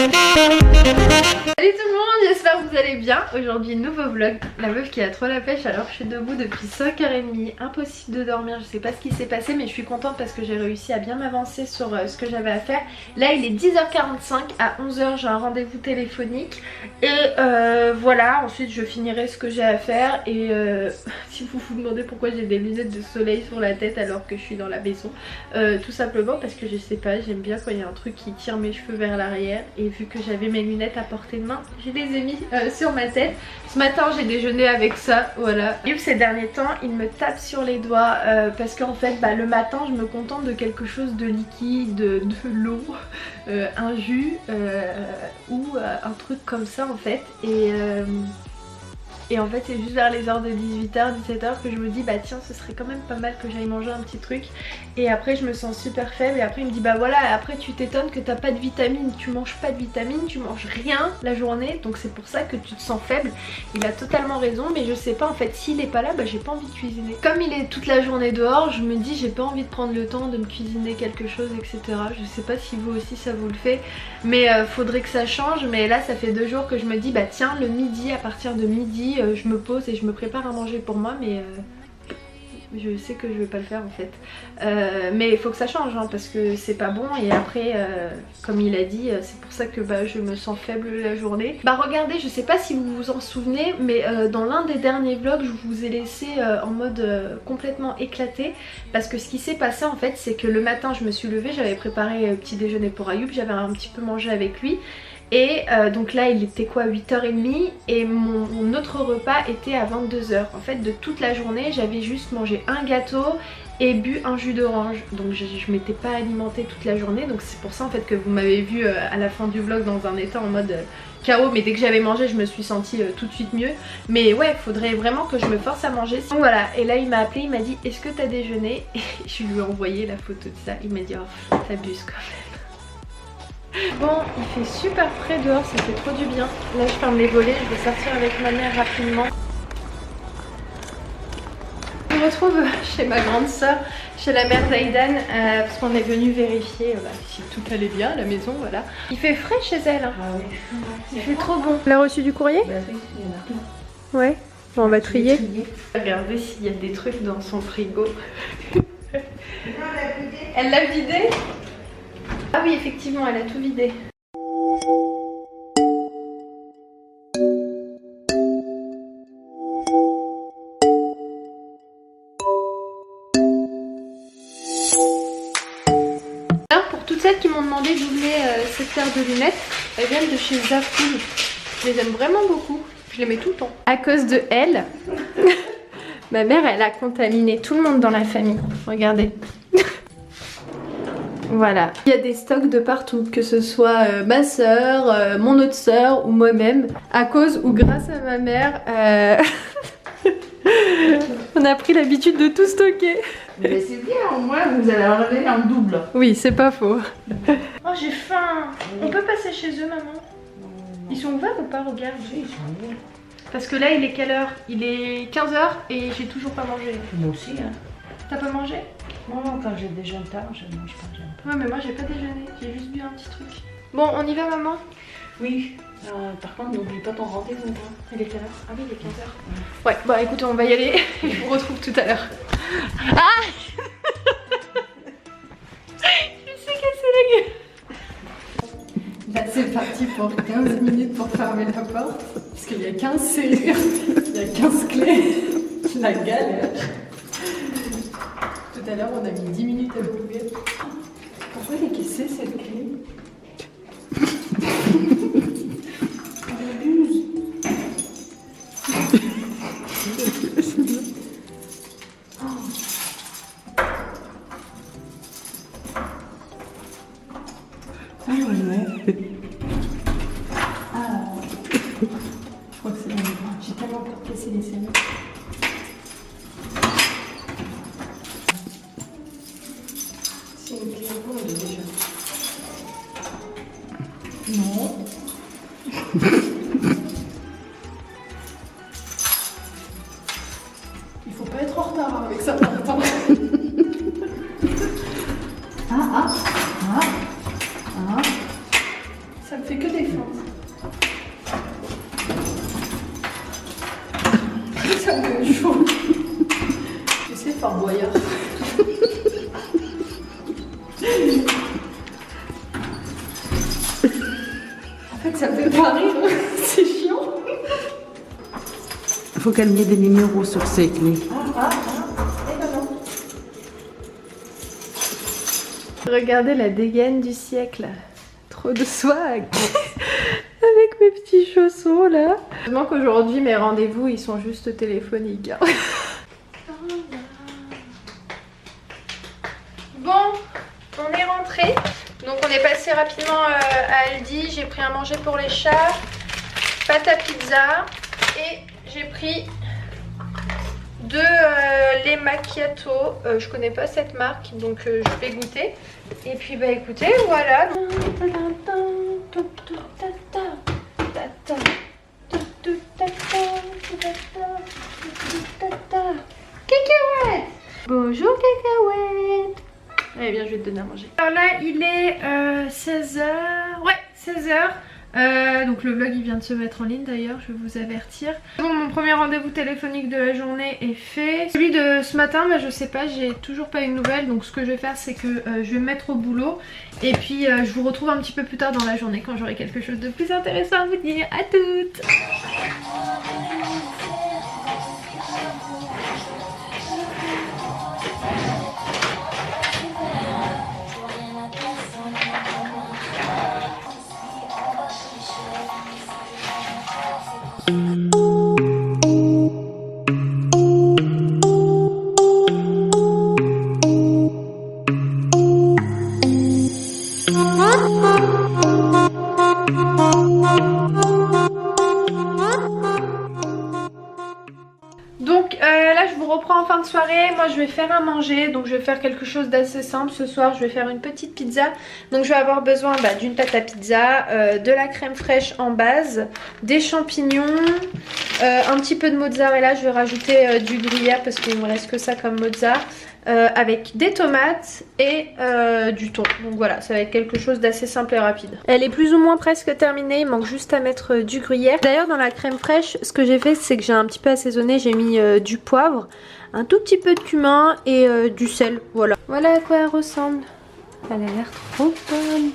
Salut tout le monde, j'espère que vous allez bien. Aujourd'hui nouveau vlog, la meuf qui a trop la pêche alors je suis debout depuis 5h30, impossible de dormir, je sais pas ce qui s'est passé mais je suis contente parce que j'ai réussi à bien m'avancer sur ce que j'avais à faire. Là il est 10h45, à 11h j'ai un rendez-vous téléphonique et voilà, ensuite je finirai ce que j'ai à faire et si vous vous demandez pourquoi j'ai des lunettes de soleil sur la tête alors que je suis dans la maison, tout simplement parce que je sais pas, j'aime bien quand il y a un truc qui tire mes cheveux vers l'arrière et vu que j'avais mes lunettes à portée de main, je les ai mis sur ma tête. Ce matin j'ai déjeuné avec ça, voilà. Et ces derniers temps il me tape sur les doigts parce qu'en fait le matin je me contente de quelque chose de liquide, de l'eau, un jus ou un truc comme ça en fait et en fait c'est juste vers les heures de 18h, 17h que je me dis bah tiens ce serait quand même pas mal que j'aille manger un petit truc. Et après je me sens super faible et après il me dit bah voilà, après tu t'étonnes que t'as pas de vitamines, tu manges pas de vitamines, tu manges rien la journée donc c'est pour ça que tu te sens faible. Il a totalement raison mais je sais pas en fait, s'il est pas là bah j'ai pas envie de cuisiner. Comme il est toute la journée dehors je me dis j'ai pas envie de prendre le temps de me cuisiner quelque chose etc. Je sais pas si vous aussi ça vous le fait mais faudrait que ça change. Mais là ça fait 2 jours que je me dis bah tiens le midi, à partir de midi je me pose et je me prépare à manger pour moi mais je sais que je vais pas le faire en fait. Mais il faut que ça change hein, parce que c'est pas bon et après comme il a dit c'est pour ça que je me sens faible la journée. Bah regardez, je sais pas si vous vous en souvenez mais dans l'un des derniers vlogs je vous ai laissé en mode complètement éclaté parce que ce qui s'est passé en fait c'est que le matin je me suis levée, j'avais préparé petit déjeuner pour Ayoub, j'avais un petit peu mangé avec lui. Et donc là il était quoi, 8h30 et mon autre repas était à 22h. En fait de toute la journée j'avais juste mangé un gâteau et bu un jus d'orange. Donc je m'étais pas alimentée toute la journée. Donc c'est pour ça en fait que vous m'avez vu à la fin du vlog dans un état en mode KO. Mais dès que j'avais mangé je me suis sentie tout de suite mieux. Mais ouais, faudrait vraiment que je me force à manger. Donc voilà, et là il m'a appelé, il m'a dit est-ce que t'as déjeuné? Et je lui ai envoyé la photo de ça. Il m'a dit oh t'abuses quand même. Bon, il fait super frais dehors, ça fait trop du bien. Là je ferme les volets, je vais sortir avec ma mère rapidement. Je me retrouve chez ma grande soeur, chez la mère d'Aïdan, parce qu'on est venu vérifier si tout allait bien à la maison, voilà. Il fait frais chez elle, hein. Ah oui. Il fait trop bon. Elle a reçu du courrier? Ouais, bon, on va trier. Regardez s'il y a des trucs dans son frigo. Elle l'a vidé? Ah oui, effectivement, elle a tout vidé. Alors, pour toutes celles qui m'ont demandé d'où venaient cette paire de lunettes, elles viennent de chez Zaful. Je les aime vraiment beaucoup. Je les mets tout le temps. À cause de elle, ma mère, elle a contaminé tout le monde dans la famille. Regardez. Voilà, il y a des stocks de partout, que ce soit ma soeur, mon autre soeur ou moi-même. À cause ou grâce à ma mère, on a pris l'habitude de tout stocker. Mais c'est bien, au moins vous allez enlever en double. Oui, c'est pas faux. Oh, j'ai faim. On peut passer chez eux, maman? Ils sont ouverts ou pas? Regarde. Oui, ils sont ouverts. Parce que là, il est quelle heure? Il est 15h et j'ai toujours pas mangé. Moi aussi, hein. T'as pas mangé? Non, quand je déjeune tard, je ne mange pas. Ouais, mais moi j'ai pas déjeuné, j'ai juste bu un petit truc. Bon, on y va, maman? Oui, par contre, n'oublie pas ton rendez-vous. Hein. Il est quelle heure? Ah oui, il est 15h. Ouais, bon, écoutez, on va y aller. Je vous retrouve tout à l'heure. Ah je me suis cassé la gueule. Là, c'est parti pour 15 minutes pour fermer la porte. Parce qu'il y a 15 serrures, il y a 15 clés. La galère. Tout à l'heure, on a mis 10 minutes à l'ouvrir. Pourquoi elle est cassée cette clé? Ah ouais. Ah. Je crois que c'est bon. J'ai tellement peur de casser les serrures. C'est une clé en bois, elle est déjà. Non. Il faut pas être en retard avec ça par contre. Ça me fait que des En fait, ça me fait pas rire, c'est chiant. Il faut qu'elle mette des numéros sur ses clés. Regardez la dégaine du siècle. Trop de swag. Avec mes petits chaussons là. Heureusement qu'aujourd'hui mes rendez-vous ils sont juste téléphoniques. Bon, on est rentré. Donc on est passé rapidement à Aldi. J'ai pris à manger pour les chats, pâte à pizza et j'ai pris deux lait macchiato. Je connais pas cette marque donc je vais goûter. Et puis bah écoutez, voilà. Cacahuète. Bonjour cacahuète. Allez bien, je vais te donner à manger. Alors là il est 16h. Ouais, 16h. Donc le vlog il vient de se mettre en ligne d'ailleurs, je vais vous avertir. Bon, mon premier rendez-vous téléphonique de la journée est fait. Celui de ce matin, bah, je sais pas, j'ai toujours pas eu de nouvelles. Donc ce que je vais faire c'est que je vais me mettre au boulot. Et puis je vous retrouve un petit peu plus tard dans la journée quand j'aurai quelque chose de plus intéressant à vous dire. À toutes. Donc là je vous reprends en fin de soirée. Moi je vais faire à manger, donc je vais faire quelque chose d'assez simple ce soir. Je vais faire une petite pizza. Donc je vais avoir besoin d'une pâte à pizza, de la crème fraîche en base, des champignons, un petit peu de mozzarella. Je vais rajouter du gruyère parce qu'il me reste que ça comme mozzarella, avec des tomates et du thon. Donc voilà, ça va être quelque chose d'assez simple et rapide. Elle est plus ou moins presque terminée, il manque juste à mettre du gruyère. D'ailleurs dans la crème fraîche, ce que j'ai fait c'est que j'ai un petit peu assaisonné, j'ai mis du poivre, un tout petit peu de cumin et du sel. Voilà. Voilà à quoi elle ressemble. Elle a l'air trop bonne.